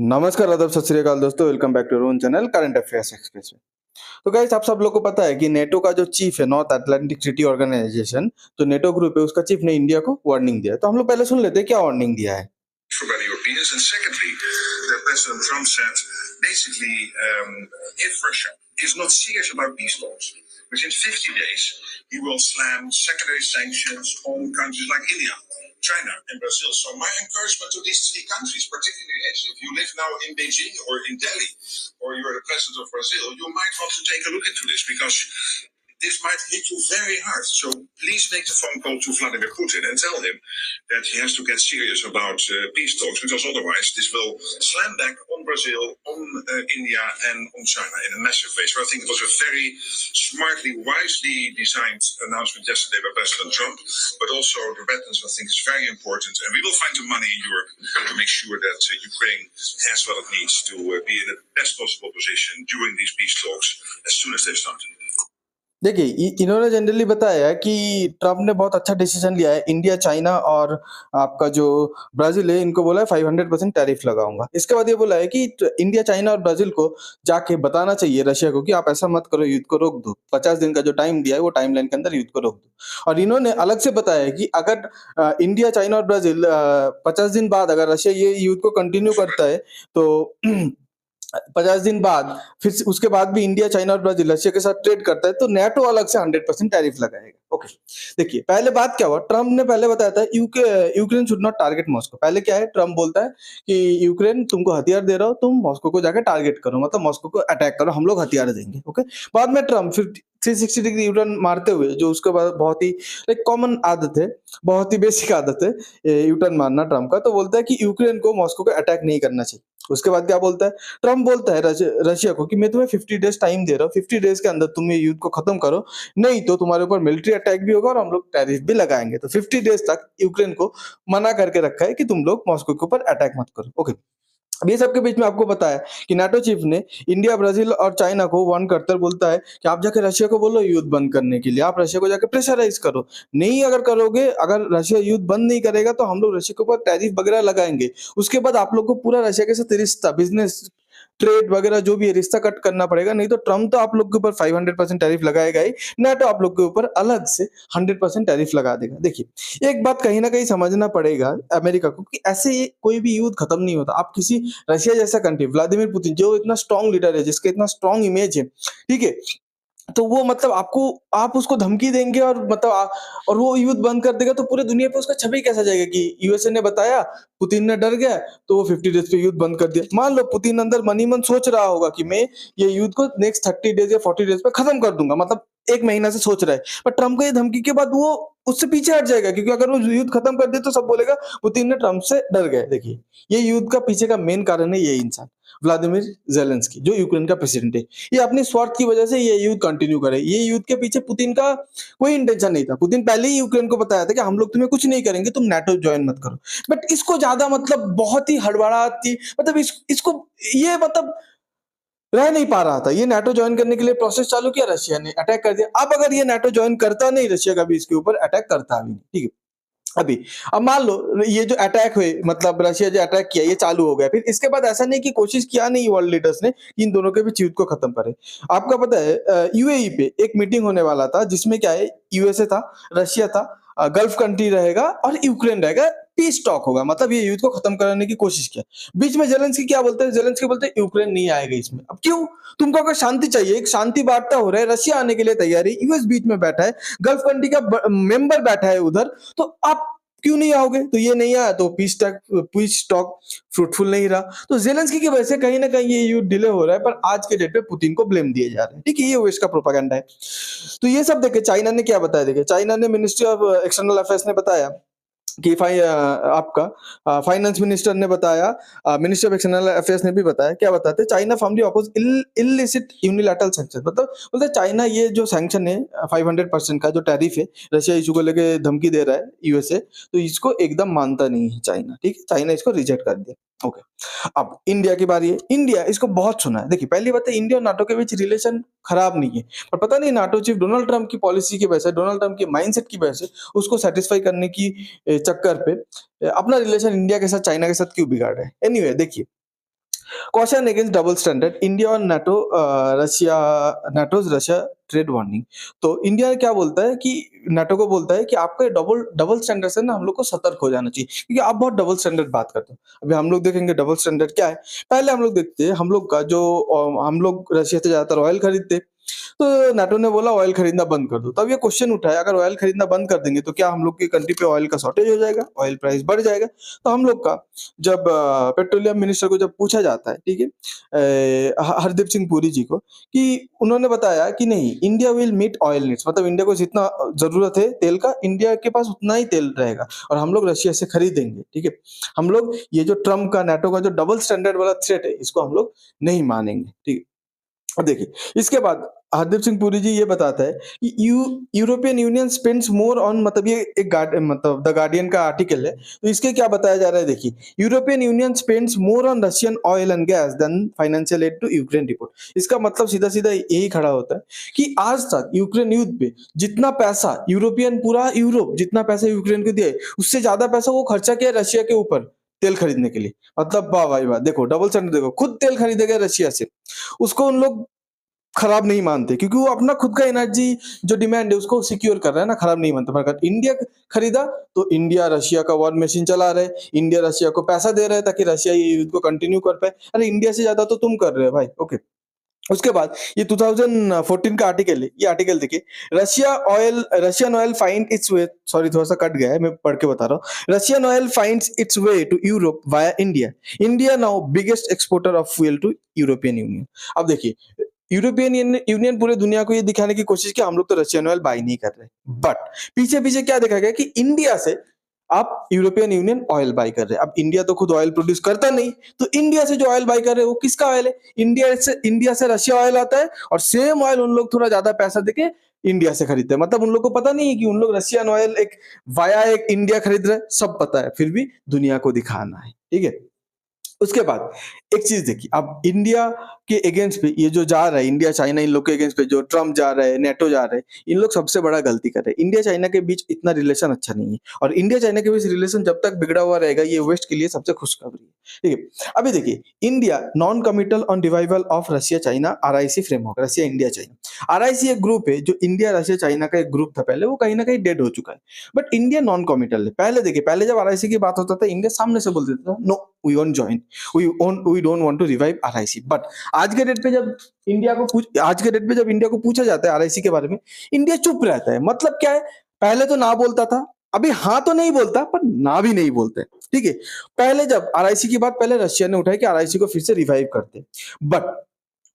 नमस्कार, आदाब, सत श्री अकाल दोस्तों। Welcome back to own channel current affairs express में। तो गाइस, आप सब लोग को पता है कि नेटो का जो चीफ है, नॉर्थ अटलांटिक ट्रीटी ऑर्गेनाइजेशन, जो नेटो ग्रुप है, उसका चीफ ने इंडिया को वार्निंग दिया है। तो हम लोग पहले सुन लेते हैं क्या वार्निंग दिया है। For many Europeans, and secondly, that President Trump said basically, if Russia is not serious about peace talks, within 50 days he will slam secondary sanctions on countries like India, China, and Brazil. So my encouragement to these three countries, particularly is, if you live now in Beijing or in Delhi, or you're the president of Brazil, you might want to take a look into this because this might hit you very hard. So please make the phone call to Vladimir Putin and tell him that he has to get serious about peace talks, because otherwise this will slam back on Brazil, on India, and on China in a massive way. So I think it was a very smartly, wisely designed announcement yesterday by President Trump, but also the weapons, I think, is very important. And we will find the money in Europe to make sure that Ukraine has what it needs to be in the best possible position during these peace talks as soon as they start. देखिए, इन्होंने generally बताया है कि Trump ने बहुत अच्छा decision लिया है। इंडिया, चाइना और आपका जो ब्राज़ील है, इनको बोला है 500% टैरिफ लगाऊँगा। इसके बाद ये बोला है कि इंडिया, चाइना और ब्राज़ील को जाके बताना चाहिए रशिया को कि आप ऐसा मत करो, युद्ध को रोक दो। 50 दिन का जो टाइम दिया है, वो टाइमलाइन के अंदर युद्ध को रोक दो। और इन्होंने अलग से बताया है कि अगर इंडिया, चाइना और ब्राज़ील 50 दिन बाद अगर रशिया ये युद्ध को कंटिन्यू करता है, तो 50 दिन बाद फिर उसके बाद भी इंडिया, चाइना और ब्राजील रशिया के साथ ट्रेड करता है, तो नेटो अलग से 100% टैरिफ लगाएगा। ओके, देखिए पहले बात क्या हुआ। ट्रम्प ने पहले बताया था Ukraine should not target Moscow. पहले क्या है, ट्रम्प बोलता है कि यूक्रेन तुमको हथियार दे रहा हो, तुम मॉस्को को जाकर टारगेट करो, मतलब मॉस्को को अटैक करो, हम लोग हथियार देंगे। ओके, बाद में ट्रम्प फिर 360 डिग्री यूटर्न मारते हुए, जो उसके बाद बहुत ही एक कॉमन आदत है, बहुत ही बेसिक आदत है यूटर्न मारना ट्रम्प का, तो बोलता है कि यूक्रेन को मॉस्को को अटैक नहीं करना चाहिए। उसके बाद क्या बोलता है, ट्रम्प बोलता है रशिया को कि मैं तुम्हें 50 डेज टाइम दे रहा हूँ, 50 डेज के अंदर तुम ये युद्ध को खत्म करो, नहीं तो तुम्हारे ऊपर मिलिट्री अटैक भी होगा और हम लोग टैरिफ भी लगाएंगे। तो 50 डेज तक यूक्रेन को मना करके रखा है कि तुम लोग मॉस्को के ऊपर अटैक मत करो। ओके, अब ये सबके बीच में आपको पता है कि नाटो चीफ ने इंडिया, ब्राजील और चाइना को वार्न करते बोलता है कि आप जाके रशिया को बोलो युद्ध बंद करने के लिए, आप रशिया को जाके प्रेशराइज करो। नहीं अगर करोगे, अगर रशिया युद्ध बंद नहीं करेगा तो हम लोग रशिया के ऊपर टैरिफ वगैरह लगाएंगे। उसके बाद आप लोग को पूरा रशिया के साथ रिश्ता, बिजनेस, ट्रेड वगैरह जो भी है, रिश्ता कट करना पड़ेगा। नहीं तो ट्रम्प तो आप लोग के ऊपर 500% टैरिफ लगाएगा ही, नाटो आप लोग के ऊपर अलग से 100% टैरिफ लगा देगा। देखिए, एक बात कहीं ना कहीं समझना पड़ेगा अमेरिका को कि ऐसे ये कोई भी युद्ध खत्म नहीं होता। आप किसी रशिया जैसा कंट्री, व्लादिमीर पुतिन, जो इतना स्ट्रॉन्ग लीडर है, जिसका इतना स्ट्रॉन्ग इमेज है, ठीक है, तो वो मतलब आप उसको धमकी देंगे और मतलब और वो युद्ध बंद कर देगा, तो पूरे दुनिया पे उसका छवि कैसा जाएगा कि यूएसए ने बताया, पुतिन ने डर गया, तो वो 50 डेज पे युद्ध बंद कर दिया। मान लो पुतिन अंदर मन ही मन सोच रहा होगा कि मैं ये युद्ध को नेक्स्ट 30 डेज या 40 डेज पे खत्म कर दूंगा, मतलब 1 महीना से सोच रहा है, पर ट्रम्प को ये धमकी के बाद वो उससे पीछे हट जाएगा, क्योंकि अगर वो युद्ध खत्म कर दे तो सब बोलेगा पुतिन ने ट्रम्प से डर गए। देखिए, ये युद्ध का पीछे का मेन कारण है ये इंसान, व्लादिमीर जेलेंस्की, जो यूक्रेन का प्रेसिडेंट है। ये अपने स्वार्थ की वजह से ये युद्ध कंटिन्यू करे। ये युद्ध के पीछे पुतिन का कोई इंटेंशन नहीं था। पुतिन पहले ही यूक्रेन को बताया था कि हम लोग तुम्हें कुछ नहीं करेंगे, तुम नाटो ज्वाइन मत करो। बट इसको ज्यादा मतलब बहुत ही हड़बड़ाती, मतलब इसको ये मतलब रह नहीं पा रहा था। ये नाटो ज्वाइन करने के लिए प्रोसेस चालू किया, रशिया ने अटैक कर दिया। अब अगर ये नाटो ज्वाइन करता नहीं, रशिया का भी इसके ऊपर अटैक करता भी नहीं, ठीक है। अभी अब मान लो ये जो अटैक हुए, मतलब रशिया जो अटैक किया, ये चालू हो गया, फिर इसके बाद ऐसा नहीं कि कोशिश किया नहीं वर्ल्ड लीडर्स ने कि इन दोनों के बीच युद्ध को खत्म करे। आपका पता है यूएई पे एक मीटिंग होने वाला था, जिसमें क्या है, यूएसए था, रशिया था, गल्फ कंट्री रहेगा और यूक्रेन रहेगा, पीस टॉक होगा, मतलब ये युद्ध को खत्म करने की कोशिश किया। बीच में जेलेंस्की क्या बोलते हैं, जेलेंस्की बोलते हैं यूक्रेन नहीं आएगा इसमें। अब क्यों? तुमको अगर शांति चाहिए, एक शांति वार्ता हो रहा है, रशिया आने के लिए तैयार है, यूएस बीच में बैठा है, गल्फ कंट्री का मेंबर बैठा है उधर, तो आप क्यों नहीं आओगे? तो ये नहीं आया, तो पीस टॉक फ्रूटफुल नहीं रहा। तो जेलेंस्की की वजह से कहीं ना कहीं ये युद्ध डिले हो रहा है, पर आज के डेट पे पुतिन को ब्लेम दिए जा रहे हैं, ठीक है, ये वेस्ट का प्रोपेगेंडा है। तो ये सब देखे चाइना ने क्या बताया, देखे चाइना ने मिनिस्ट्री ऑफ एक्सटर्नल अफेयर्स ने बताया कि आपका फाइनेंस मिनिस्टर ने बताया, मिनिस्टर ऑफ एक्सटर्नल अफेयर्स ने भी बताया। क्या बताते, China firmly oppose illicit unilateral sanction, मतलब बोलते चाइना ये जो सैंक्शन है 500% का जो टैरिफ है, रशिया इशू को लेके धमकी दे रहा है यूएसए, तो इसको एकदम मानता नहीं है चाइना, ठीक है, चाइना इसको रिजेक्ट कर दिया। ओके, अब इंडिया की बारी है। इंडिया इसको बहुत सुना है। देखिए, पहली बात है, इंडिया और नाटो के बीच रिलेशन खराब नहीं है, पर पता नहीं नाटो चीफ डोनाल्ड ट्रंप की पॉलिसी की वजह से, डोनाल्ड ट्रंप की माइंडसेट की वजह से, उसको सेटिस्फाई करने की चक्कर पे अपना रिलेशन इंडिया के साथ, चाइना के साथ क्यों बिगाड़ रहे हैं। एनीवे देखिए, caution against double standard India और नाटोज रशिया ट्रेड वार्निंग। तो इंडिया क्या बोलता है कि नाटो को बोलता है कि आपका ये डबल डबल स्टैंडर्ड से ना हम लोग को सतर्क हो जाना चाहिए, क्योंकि आप बहुत डबल स्टैंडर्ड बात करते हो। अभी हम लोग देखेंगे डबल स्टैंडर्ड क्या है। पहले हम लोग देखते हैं, हम लोग का जो हम लोग रशिया से ज्यादातर ऑयल खरीदते, तो नाटो ने बोला ऑयल खरीदना बंद कर दो। तब ये क्वेश्चन उठा है, अगर ऑयल खरीदना बंद कर देंगे तो क्या हम लोग की कंट्री पे ऑयल का शॉर्टेज हो जाएगा, ऑयल प्राइस बढ़ जाएगा। तो हम लोग का जब पेट्रोलियम मिनिस्टर को जब पूछा जाता है, ठीक है, हरदीप सिंह पुरी जी को, कि उन्होंने बताया कि नहीं, India will meet oil needs, मतलब इंडिया को जितना जरूरत है तेल का, इंडिया के पास उतना ही तेल रहेगा और हम लोग रशिया से खरीदेंगे, ठीक है। हम लोग ये जो ट्रम्प का नाटो का जो डबल स्टैंडर्ड वाला थ्रेट है, इसको हम लोग नहीं मानेंगे, ठीक है। अब देखिए, इसके बाद हरदीप सिंह पुरी जी ये बताता है कि European Union spends more on, मतलब ये एक मतलब द गार्डियन का आर्टिकल है, तो इसके क्या बताया जा रहा है, देखिए, European Union spends more on Russian oil and gas than financial aid to Ukraine report. इसका मतलब सीधा सीधा यही खड़ा होता है कि आज तक यूक्रेन युद्ध पे जितना पैसा पूरा यूरोप जितना पैसा यूक्रेन को दिया है, उससे ज्यादा पैसा वो खर्चा किया रशिया के ऊपर तेल खरीदने के लिए। मतलब वाह भाई वाह, देखो डबल स्टैंडर्ड, देखो खुद तेल खरीदेगा रशिया से, उसको उन लोग खराब नहीं मानते, क्योंकि वो अपना खुद का एनर्जी जो डिमांड है उसको सिक्योर कर रहा है ना, खराब नहीं मानते। पर अगर इंडिया खरीदा तो इंडिया रशिया का वॉर मशीन चला रहे, इंडिया रशिया को पैसा दे रहा है ताकि रशिया ये युद्ध को कंटिन्यू कर पाए। अरे इंडिया से ज्यादा तो तुम कर रहे हो भाई, ओके। उसके बाद ये 2014 का आर्टिकल है, ये आर्टिकल देखिए, रशियन ऑयल फाइंड इट्स वे, सॉरी थोड़ा सा कट गया है, मैं पढ़ के बता रहा हूँ। Russian oil finds its way to Europe via India, India now biggest exporter of fuel to European Union. अब देखिए, यूरोपियन यूनियन पूरे दुनिया को ये दिखाने की कोशिश की हम लोग तो रशियन ऑयल बाई नहीं कर रहे, बट पीछे पीछे क्या देखा गया कि इंडिया से आप यूरोपियन यूनियन ऑयल बाई कर रहे हैं। अब इंडिया तो खुद ऑयल प्रोड्यूस करता नहीं, तो इंडिया से जो ऑयल बाई कर रहे हैं वो किसका ऑयल है, इंडिया से रशिया ऑयल आता है, और सेम ऑयल उन लोग थोड़ा ज्यादा पैसा देके इंडिया से खरीदते हैं। मतलब उन लोग को पता नहीं है कि उन लोग रशियन ऑयल एक वाया एक इंडिया खरीद रहे हैं, सब पता है, फिर भी दुनिया को दिखाना है, ठीक है। उसके बाद एक चीज देखिए, अब इंडिया के अगेंस्ट पे ये जो जा रहा है, इंडिया चाइना इन लोग के अगेंस्ट पे जो ट्रम्प जा रहा है, नेटो जा रहा है, इन लोग सबसे बड़ा गलती कर रहे हैं। इंडिया चाइना के बीच इतना रिलेशन अच्छा नहीं है, और इंडिया चाइना के बीच रिलेशन जब तक बिगड़ा हुआ रहेगा, ये वेस्ट के लिए सबसे खुशखबरी है, ठीक है। अभी देखिए, India non committal on revival of Russia China RIC framework, Russia India China. RIC एक ग्रुप है, जो इंडिया रशिया चाइना का एक ग्रुप था पहले, वो कहीं ना कहीं डेड हो चुका है, बट इंडिया नॉन कमिटल है। पहले देखिए, पहले जब आरआईसी की बात होता था, इंडिया सामने से बोल देता था, no we won't join, we don't want to revive RIC. But आज के डेट पे जब इंडिया को पूछा जाता है आरआईसी के बारे में, इंडिया चुप रहता है। मतलब क्या है, पहले तो ना बोलता था, अभी हाँ तो नहीं बोलता, पर ना भी नहीं बोलते, ठीक है। पहले जब आरआईसी की बात पहले रशिया ने उठाई कि आरआईसी को फिर से रिवाइव करते, बट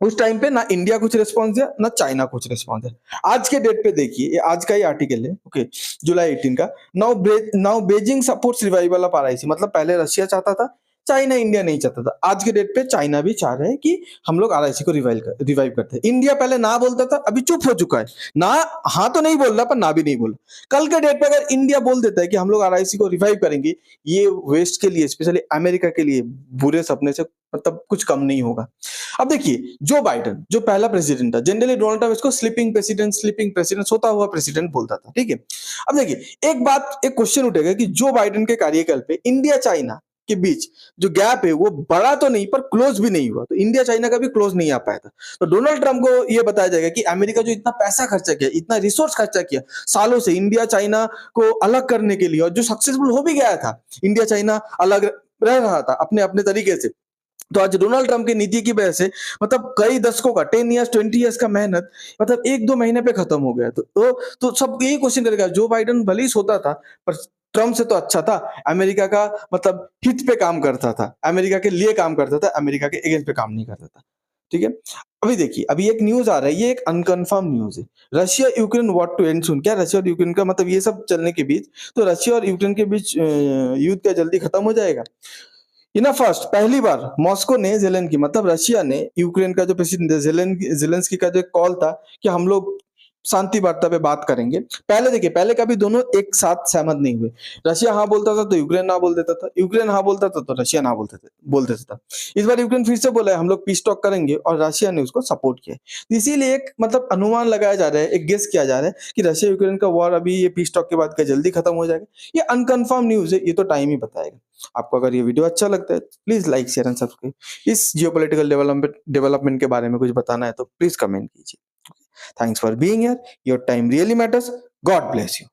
उस टाइम पे ना इंडिया कुछ रिस्पॉन्स दिया, ना चाइना कुछ रिस्पॉन्स दिया। आज के डेट पे देखिए, ये आज का ही आर्टिकल है, ओके, जुलाई 18 का। Now Beijing supports revival of RIC, मतलब पहले रशिया चाहता था, चाइना इंडिया नहीं चाहता था। आज के डेट पे चाइना भी चाह रहा है कि हम लोग आरआईसी को रिवाइव करते हैं। इंडिया पहले ना बोलता था, अभी चुप हो चुका है, ना हाँ तो नहीं बोल रहा, पर ना भी नहीं बोल रहा। कल के डेट पे अगर इंडिया बोल देता है कि हम लोग आरआईसी को रिवाइव करेंगे, ये वेस्ट के लिए, स्पेशली अमेरिका के लिए बुरे सपने से मतलब कुछ कम नहीं होगा। अब देखिए, जो बाइडेन जो पहला प्रेसिडेंट था, जनरली डोनाल्ड ट्रम्प इसको स्लीपिंग प्रेसिडेंट सोता हुआ प्रेसिडेंट बोलता था, ठीक है। अब देखिए, एक क्वेश्चन उठेगा कि जो बाइडेन के कार्यकाल पे इंडिया चाइना के बीच जो गैप है वो बड़ा तो नहीं, पर क्लोज भी नहीं हुआ, तो इंडिया चाइना का भी क्लोज नहीं आ पाया था। तो डोनाल्ड ट्रम्प को यह बताया जाएगा कि अमेरिका जो इतना पैसा खर्चा किया, इतना रिसोर्स खर्चा किया सालों से इंडिया चाइना को अलग करने के लिए, और जो सक्सेसफुल हो भी गया था, इंडिया चाइना अलग रह रहा था अपने अपने तरीके से, तो आज डोनाल्ड ट्रम्प की नीति की वजह से मतलब कई दशकों का 10 इयर्स 20 इयर्स का मेहनत मतलब 1-2 महीने पे खत्म हो गया। तो सब यही क्वेश्चन करेगा, जो बाइडेन भले ही सोता था, पर ट्रम्प से तो अच्छा था, अमेरिका का मतलब हित पे काम करता था, अमेरिका के लिए काम करता था, अमेरिका के अगेंस्ट पे काम नहीं करता था, ठीक है। अभी देखिए, अभी एक न्यूज आ रहा है, ये एक अनकंफर्म न्यूज है, Russia Ukraine war to end soon. क्या रशिया और यूक्रेन का मतलब ये सब चलने के बीच, तो रशिया और यूक्रेन के बीच युद्ध क्या जल्दी खत्म हो जाएगा? इन फर्स्ट पहली बार मॉस्को ने जेलेंस्की मतलब रशिया ने यूक्रेन का जो प्रेसिडेंट जेलेंस्की का जो कॉल था कि हम लोग शांति वार्ता पे बात करेंगे। पहले देखिए, पहले कभी दोनों एक साथ सहमत नहीं हुए। रशिया हाँ बोलता था तो यूक्रेन ना बोल देता था, यूक्रेन हाँ बोलता था तो रशिया ना बोल देता था। इस बार यूक्रेन फिर से बोला है हम लोग पीस टॉक करेंगे और रशिया ने उसको सपोर्ट किया है। इसीलिए एक मतलब अनुमान लगाया जा रहा है, एक गेस किया जा रहा है कि रशिया यूक्रेन का वॉर अभी ये पीस टॉक के बाद क्या जल्दी खत्म हो जाएगा। ये अनकन्फर्म न्यूज़ है, ये तो टाइम ही बताएगा। आपको अगर ये वीडियो अच्छा लगता है please like, share and subscribe. इस जियोपॉलिटिकल डेवलपमेंट के बारे में कुछ बताना है तो प्लीज़ कमेंट कीजिए। Thanks for being here. Your time really matters. God bless you.